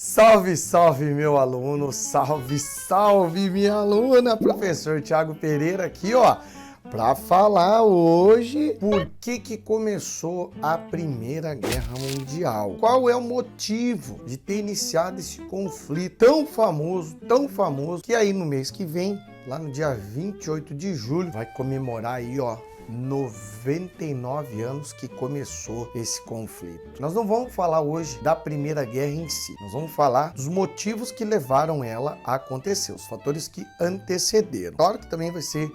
Salve, salve, meu aluno, salve, salve, minha aluna, professor Thiago Pereira aqui, ó, para falar hoje por que começou a Primeira Guerra Mundial. Qual é o motivo de ter iniciado esse conflito tão famoso, que aí no mês que vem, lá no dia 28 de julho, vai comemorar aí, ó, 99 anos que começou esse conflito. Nós não vamos falar hoje da Primeira Guerra em si, nós vamos falar dos motivos que levaram ela a acontecer, os fatores que antecederam. Claro que também vai ser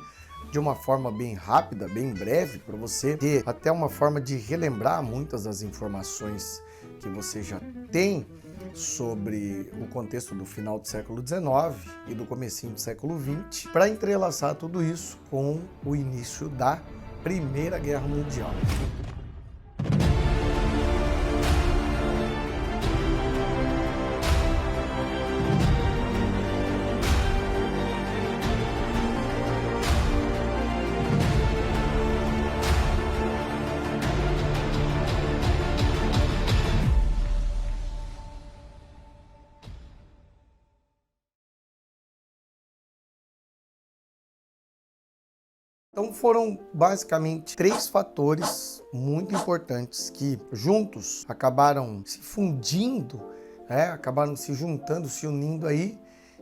de uma forma bem rápida, bem breve, para você ter até uma forma de relembrar muitas das informações que você já tem sobre o contexto do final do século XIX e do comecinho do século XX, para entrelaçar tudo isso com o início da Primeira Guerra Mundial. Então foram basicamente três fatores muito importantes que juntos acabaram se fundindo, acabaram se juntando, se unindo aí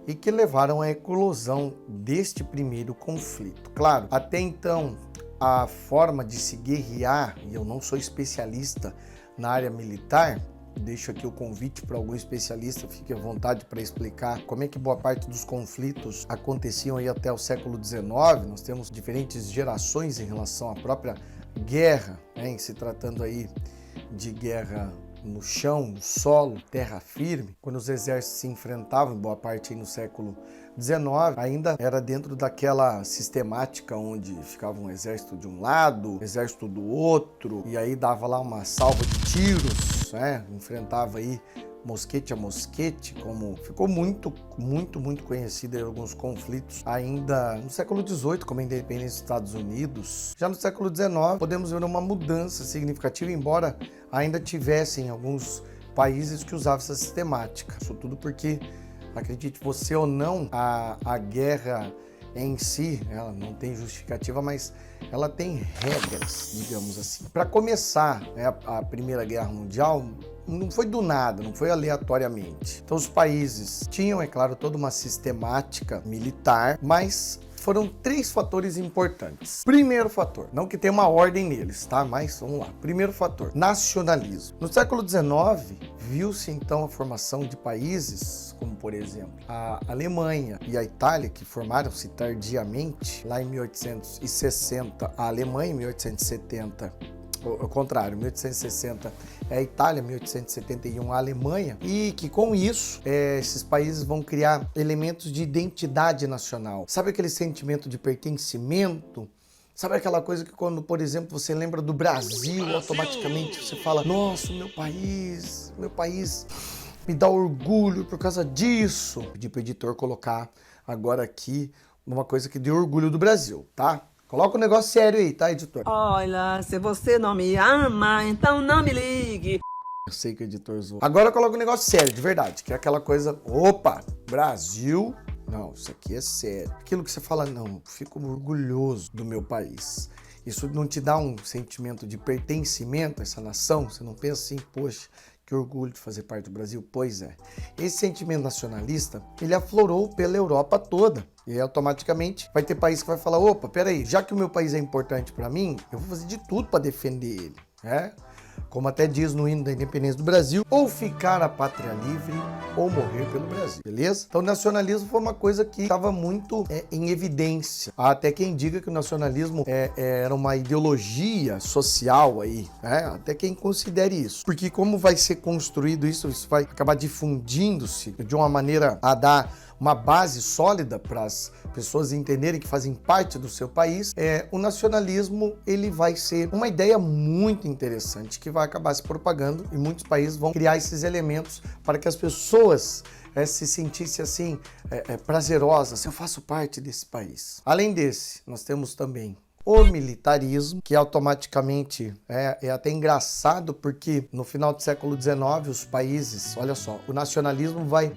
e que levaram à eclosão deste primeiro conflito. Claro, até então a forma de se guerrear, e eu não sou especialista na área militar, deixo aqui o convite para algum especialista, fique à vontade para explicar como é que boa parte dos conflitos aconteciam aí até o século XIX. Nós temos diferentes gerações em relação à própria guerra, em se tratando aí de guerra no chão, no solo, terra firme. Quando os exércitos se enfrentavam, boa parte aí no século XIX, ainda era dentro daquela sistemática onde ficava um exército de um lado, exército do outro, e aí dava lá uma salva de tiros, enfrentava aí mosquete a mosquete, como ficou muito conhecido em alguns conflitos ainda no século XVIII, como a independência dos Estados Unidos. Já no século XIX, podemos ver uma mudança significativa, embora ainda tivessem alguns países que usavam essa sistemática. Isso tudo porque, acredite você ou não, a guerra em si, ela não tem justificativa, mas ela tem regras, digamos assim. Para começar, a Primeira Guerra Mundial não foi do nada, não foi aleatoriamente. Então os países tinham, é claro, toda uma sistemática militar, mas foram três fatores importantes. Primeiro fator, não que tenha uma ordem neles, tá? Mas vamos lá. Primeiro fator, nacionalismo. No século XIX, viu-se então a formação de países como, por exemplo, a Alemanha e a Itália, que formaram-se tardiamente, lá em 1860, a Alemanha em 1870, ao contrário, 1860 é a Itália, 1871 a Alemanha, e que com isso esses países vão criar elementos de identidade nacional. Sabe aquele sentimento de pertencimento? Sabe aquela coisa que quando, por exemplo, você lembra do Brasil, automaticamente você fala, nossa, meu país me dá orgulho por causa disso. Pedi para o editor colocar agora aqui uma coisa que deu orgulho do Brasil, tá? Coloca um negócio sério aí, tá, editor? Olha, se você não me ama, então não me ligue. Eu sei que o editor zoou. Agora coloca um negócio sério, de verdade, que é aquela coisa, opa, Brasil, não, isso aqui é sério. Aquilo que você fala, não, eu fico orgulhoso do meu país. Isso não te dá um sentimento de pertencimento a essa nação? Você não pensa assim, poxa, que orgulho de fazer parte do Brasil? Pois é. Esse sentimento nacionalista, ele aflorou pela Europa toda. E automaticamente vai ter país que vai falar, opa, peraí, já que o meu país é importante para mim, eu vou fazer de tudo para defender ele, Como até diz no hino da independência do Brasil, ou ficar a pátria livre ou morrer pelo Brasil, beleza? Então o nacionalismo foi uma coisa que estava muito em evidência. Há até quem diga que o nacionalismo era uma ideologia social aí, até quem considere isso. Porque como vai ser construído isso vai acabar difundindo-se de uma maneira a dar uma base sólida para as pessoas entenderem que fazem parte do seu país, o nacionalismo ele vai ser uma ideia muito interessante que vai acabar se propagando e muitos países vão criar esses elementos para que as pessoas se sentissem assim, prazerosas, eu faço parte desse país. Além desse, nós temos também o militarismo, que automaticamente é até engraçado, porque no final do século XIX os países, olha só, o nacionalismo vai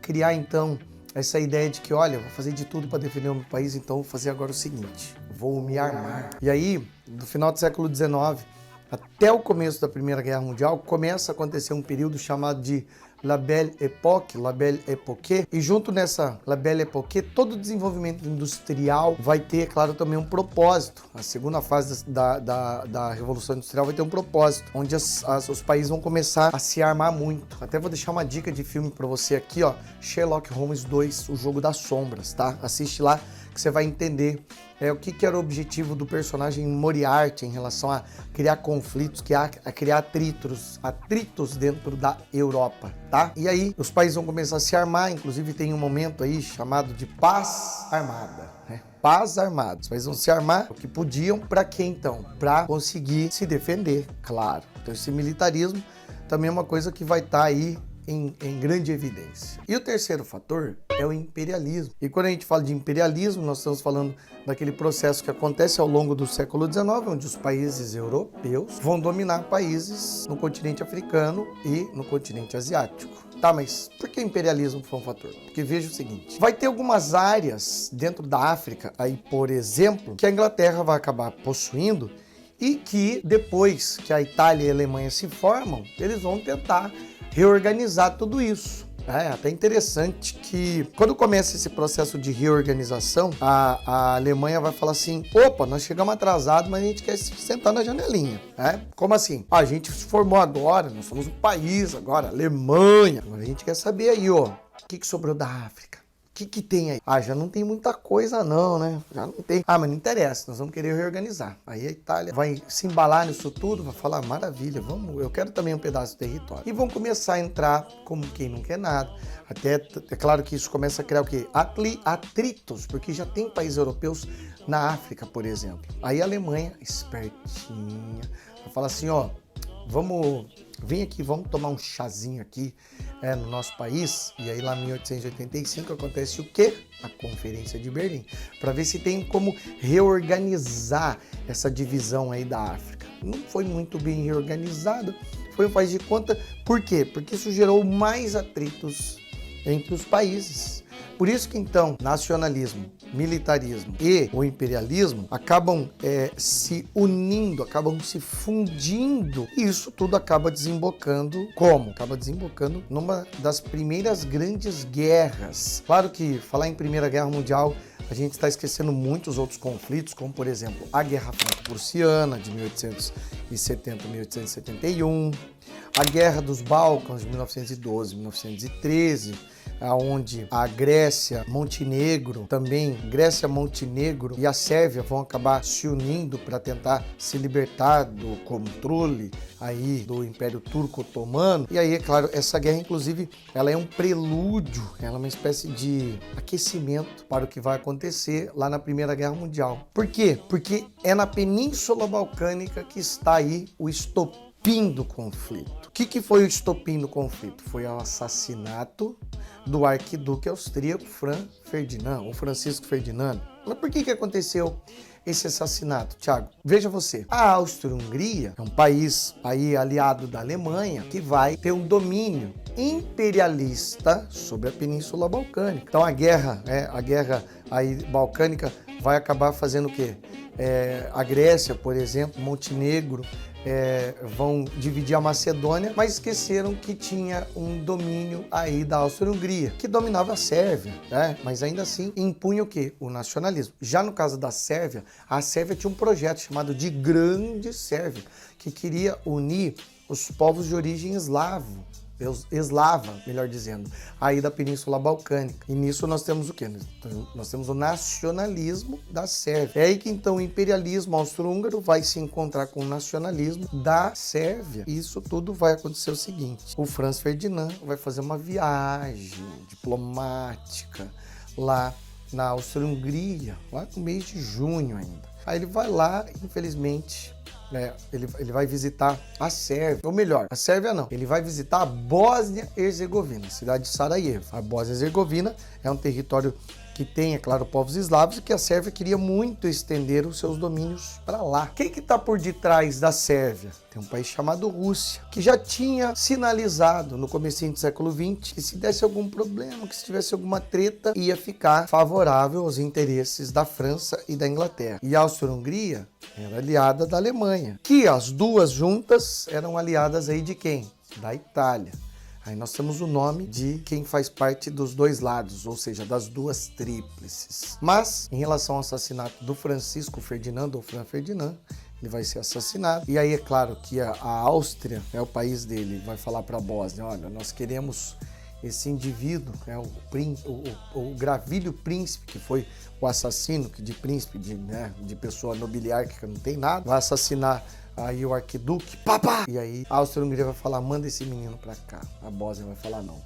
criar então essa ideia de que, olha, eu vou fazer de tudo para defender o meu país, então vou fazer agora o seguinte, vou me armar. E aí, no final do século XIX até o começo da Primeira Guerra Mundial, começa a acontecer um período chamado de La Belle Époque, La Belle Époque, e junto nessa La Belle Époque, todo o desenvolvimento industrial vai ter, claro, também um propósito. A segunda fase da Revolução Industrial vai ter um propósito, onde os países vão começar a se armar muito. Até vou deixar uma dica de filme para você aqui, ó, Sherlock Holmes 2, O Jogo das Sombras, tá? Assiste lá que você vai entender o que era o objetivo do personagem Moriarty em relação a criar conflitos, a criar atritos dentro da Europa, tá? E aí os países vão começar a se armar, inclusive tem um momento aí chamado de paz armada, né? Paz armada. Os países vão se armar o que podiam, para quê então? Para conseguir se defender, claro. Então esse militarismo também é uma coisa que vai estar aí em grande evidência. E o terceiro fator é o imperialismo. E quando a gente fala de imperialismo, nós estamos falando daquele processo que acontece ao longo do século XIX, onde os países europeus vão dominar países no continente africano e no continente asiático. Tá, mas por que imperialismo foi um fator? Porque veja o seguinte, vai ter algumas áreas dentro da África, aí por exemplo, que a Inglaterra vai acabar possuindo e que depois que a Itália e a Alemanha se formam, eles vão tentar reorganizar tudo isso. É até interessante que quando começa esse processo de reorganização, a Alemanha vai falar assim, opa, nós chegamos atrasados, mas a gente quer se sentar na janelinha. Como assim? A gente se formou agora, nós somos um país agora, Alemanha. Agora a gente quer saber aí, ó, o que sobrou da África? O que tem aí? Já não tem muita coisa não, né? Já não tem. Mas não interessa, nós vamos querer reorganizar. Aí a Itália vai se embalar nisso tudo, vai falar, maravilha, vamos, eu quero também um pedaço do território. E vão começar a entrar como quem não quer nada. Até, é claro que isso começa a criar o quê? Atritos, porque já tem países europeus na África, por exemplo. Aí a Alemanha, espertinha, vai falar assim, ó, vem aqui, vamos tomar um chazinho aqui no nosso país. E aí lá em 1885 acontece o quê? A Conferência de Berlim, para ver se tem como reorganizar essa divisão aí da África. Não foi muito bem reorganizado, foi um faz de conta. Por quê? Porque isso gerou mais atritos entre os países. Por isso que então nacionalismo, militarismo e o imperialismo acabam se unindo, acabam se fundindo, e isso tudo acaba desembocando como? Acaba desembocando numa das primeiras grandes guerras. Claro que falar em Primeira Guerra Mundial, a gente está esquecendo muitos outros conflitos, como por exemplo a Guerra Franco-Prussiana de 1870 a 1871, a Guerra dos Balcãs de 1912 a 1913, onde a Grécia, Montenegro e a Sérvia vão acabar se unindo para tentar se libertar do controle aí do Império Turco Otomano. E aí, é claro, essa guerra, inclusive, ela é um prelúdio, ela é uma espécie de aquecimento para o que vai acontecer lá na Primeira Guerra Mundial. Por quê? Porque é na Península Balcânica que está aí o estopim do conflito. O que foi o estopim do conflito? Foi o assassinato do arquiduque austríaco Francisco Ferdinando. Mas por que aconteceu esse assassinato, Thiago? Veja você, a Áustria-Hungria é um país aí aliado da Alemanha que vai ter um domínio imperialista sobre a Península Balcânica. Então a guerra aí balcânica vai acabar fazendo o quê? A Grécia, por exemplo, Montenegro, vão dividir a Macedônia, mas esqueceram que tinha um domínio aí da Áustria-Hungria, que dominava a Sérvia, né? Mas ainda assim impunha o quê? O nacionalismo. Já no caso da Sérvia, a Sérvia tinha um projeto chamado de Grande Sérvia, que queria unir os povos de origem eslava, melhor dizendo, aí da Península Balcânica. E nisso nós temos o quê? Nós temos o nacionalismo da Sérvia. É aí que então o imperialismo austro-húngaro vai se encontrar com o nacionalismo da Sérvia. E isso tudo vai acontecer o seguinte, o Franz Ferdinand vai fazer uma viagem diplomática lá na Áustria-Hungria, lá no mês de junho ainda. Aí ele vai lá, infelizmente, ele vai visitar a Sérvia, ou melhor, a Sérvia não, ele vai visitar a Bósnia-Herzegovina, cidade de Sarajevo. A Bósnia-Herzegovina é um território que tem, é claro, povos eslavos, e que a Sérvia queria muito estender os seus domínios para lá. Quem que está por detrás da Sérvia? Tem um país chamado Rússia, que já tinha sinalizado no comecinho do século XX que se desse algum problema, que se tivesse alguma treta, ia ficar favorável aos interesses da França e da Inglaterra. E a Áustria-Hungria era aliada da Alemanha, que as duas juntas eram aliadas aí de quem? Da Itália. Aí nós temos o nome de quem faz parte dos dois lados, ou seja, das duas tríplices. Mas, em relação ao assassinato do Francisco Ferdinando, ou Fran Ferdinand, ele vai ser assassinado. E aí é claro que a Áustria, o país dele, vai falar para a Bósnia, olha, nós queremos esse indivíduo, o Gravílio Príncipe, que foi o assassino, que de príncipe, de pessoa nobiliárquica, não tem nada, vai assassinar aí o arquiduque, papá! E aí a Áustria-Hungria vai falar, manda esse menino pra cá. A Bósnia vai falar, não.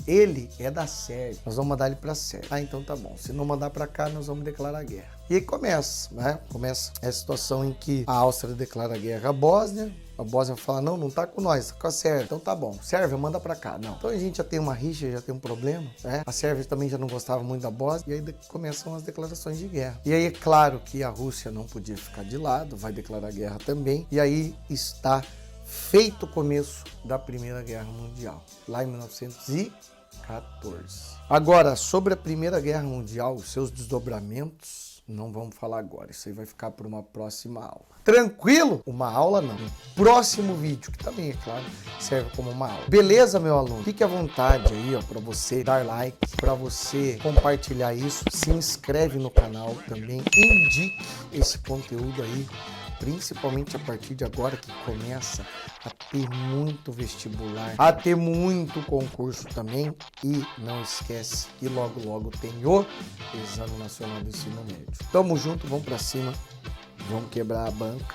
Ele é da Sérvia, nós vamos mandar ele pra Sérvia. Ah, então tá bom. Se não mandar pra cá, nós vamos declarar guerra. E aí começa, né? Começa a situação em que a Áustria declara guerra à Bósnia. A Bósnia fala, não, não tá com nós, tá com a Sérvia. Então tá bom, Sérvia, manda pra cá. Não. Então a gente já tem uma rixa, já tem um problema, né? A Sérvia também já não gostava muito da Bósnia, e aí começam as declarações de guerra. E aí é claro que a Rússia não podia ficar de lado, vai declarar guerra também, e aí está feito o começo da Primeira Guerra Mundial, lá em 1914. Agora, sobre a Primeira Guerra Mundial, os seus desdobramentos, não vamos falar agora, isso aí vai ficar para uma próxima aula. Tranquilo? Uma aula não. Um próximo vídeo, que também, é claro, serve como uma aula. Beleza, meu aluno? Fique à vontade aí, ó, para você dar like, para você compartilhar isso, se inscreve no canal também, indique esse conteúdo aí, principalmente a partir de agora que começa a ter muito vestibular, a ter muito concurso também. E não esquece que logo, logo tem o Exame Nacional do Ensino Médio. Tamo junto, vamos pra cima, vamos quebrar a banca.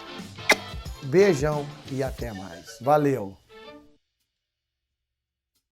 Beijão e até mais. Valeu!